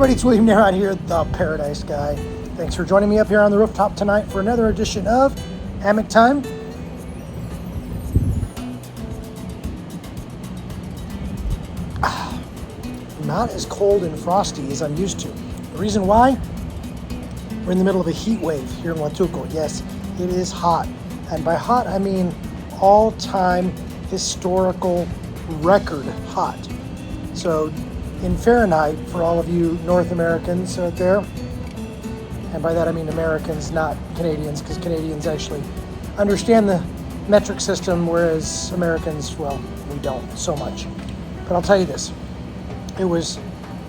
everybody, it's William Narod here, the Paradise Guy. Thanks for joining me up here on the rooftop tonight for another edition of Hammock Time. Not as cold and frosty as I'm used to. The reason why? We're in the middle of a heat wave here in Huatulco. Yes, it is hot. And by hot, I mean all-time historical record hot. So in Fahrenheit, for all of you North Americans out there, and by that I mean Americans, not Canadians, because Canadians actually understand the metric system, whereas Americans, well, we don't so much. But I'll tell you this, it was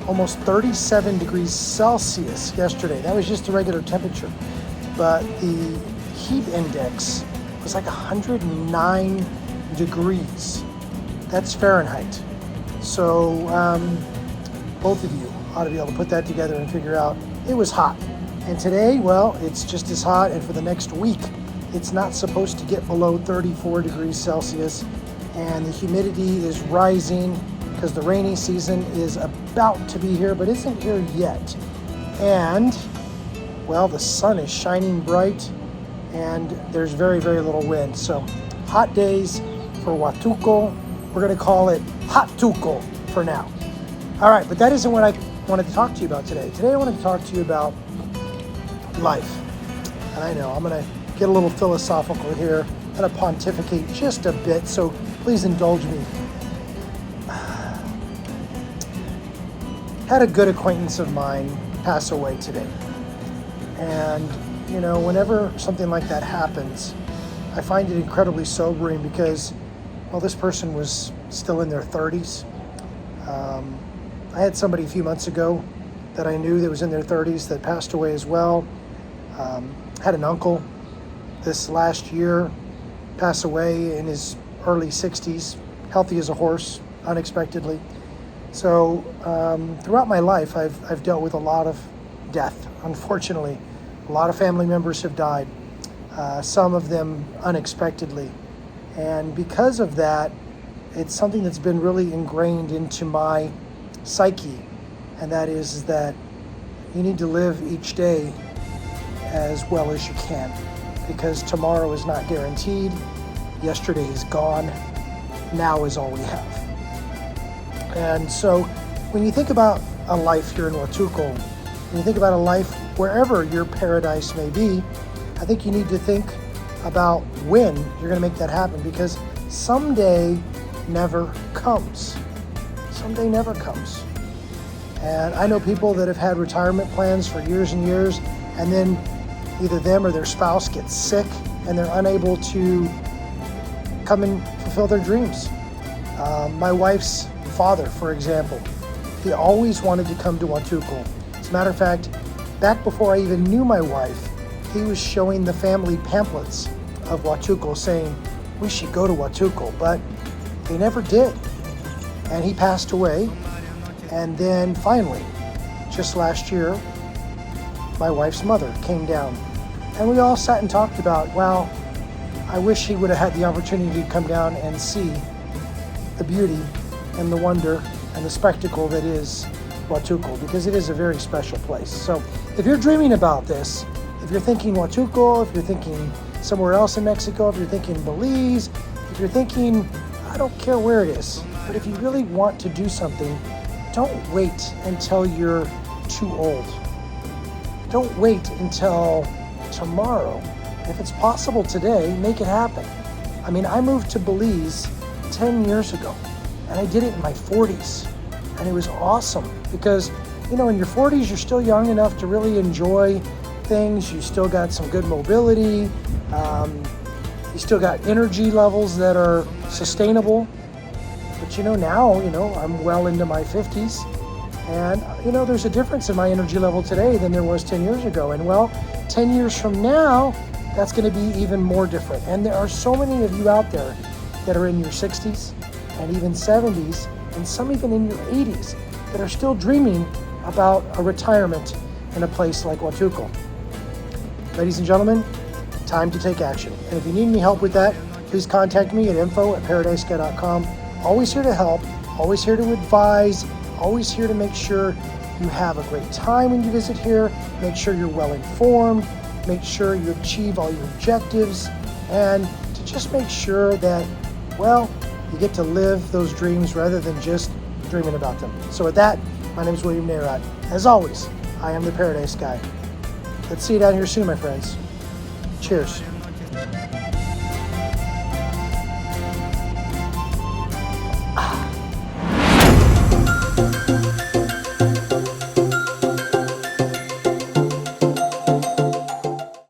almost 37 degrees Celsius yesterday. That was just the regular temperature. But the heat index was like 109 degrees. That's Fahrenheit. So both of you ought to be able to put that together and figure out it was hot. And today, well, it's just as hot, and for the next week, it's not supposed to get below 34 degrees Celsius, and the humidity is rising because the rainy season is about to be here, but isn't here yet. And, well, the sun is shining bright, and there's very, very little wind. So, hot days for Huatulco. We're going to call it Huatulco for now. All right, but that isn't what I wanted to talk to you about today. Today I wanted to talk to you about life. And I know I'm going to get a little philosophical here. I'm going to pontificate just a bit, so please indulge me. Had a good acquaintance of mine pass away today. And, you know, whenever something like that happens, I find it incredibly sobering because, well, this person was still in their 30s. I had somebody a few months ago that I knew that was in their 30s that passed away as well. Had an uncle this last year pass away in his early 60s, healthy as a horse, unexpectedly. So throughout my life, I've dealt with a lot of death, unfortunately. A lot of family members have died, some of them unexpectedly. And because of that, it's something that's been really ingrained into my psyche, and that is that you need to live each day as well as you can, because tomorrow is not guaranteed. Yesterday is gone. Now is all we have. And so when you think about a life here in Huatulco, when you think about a life wherever your paradise may be, I think you need to think about when you're going to make that happen, because someday never comes. Someday never comes. And I know people that have had retirement plans for years and years, and then either them or their spouse gets sick and they're unable to come and fulfill their dreams. My wife's father, for example, he always wanted to come to Huatulco. As a matter of fact, back before I even knew my wife, he was showing the family pamphlets of Huatulco saying, we should go to Huatulco, but they never did. And he passed away. And then finally, just last year, my wife's mother came down. And we all sat and talked about, wow, I wish he would have had the opportunity to come down and see the beauty and the wonder and the spectacle that is Huatulco, because it is a very special place. So if you're dreaming about this, if you're thinking Huatulco, if you're thinking somewhere else in Mexico, if you're thinking Belize, if you're thinking, I don't care where it is, but if you really want to do something, don't wait until you're too old. Don't wait until tomorrow. If it's possible today, make it happen. I mean, I moved to Belize 10 years ago, and I did it in my 40s. And it was awesome because, you know, in your 40s, you're still young enough to really enjoy things. You still got some good mobility. You still got energy levels that are sustainable. But, you know, now, you know, I'm well into my 50s. And, you know, there's a difference in my energy level today than there was 10 years ago. And, well, 10 years from now, that's going to be even more different. And there are so many of you out there that are in your 60s and even 70s, and some even in your 80s, that are still dreaming about a retirement in a place like Huatulco. Ladies and gentlemen, time to take action. And if you need any help with that, please contact me at info@paradisesky.com. Always here to help, always here to advise, always here to make sure you have a great time when you visit here, make sure you're well informed, make sure you achieve all your objectives, and to just make sure that, well, you get to live those dreams rather than just dreaming about them. So with that, my name is William Nayrod. As always, I am the Paradise Guy. Let's see you down here soon, my friends. Cheers.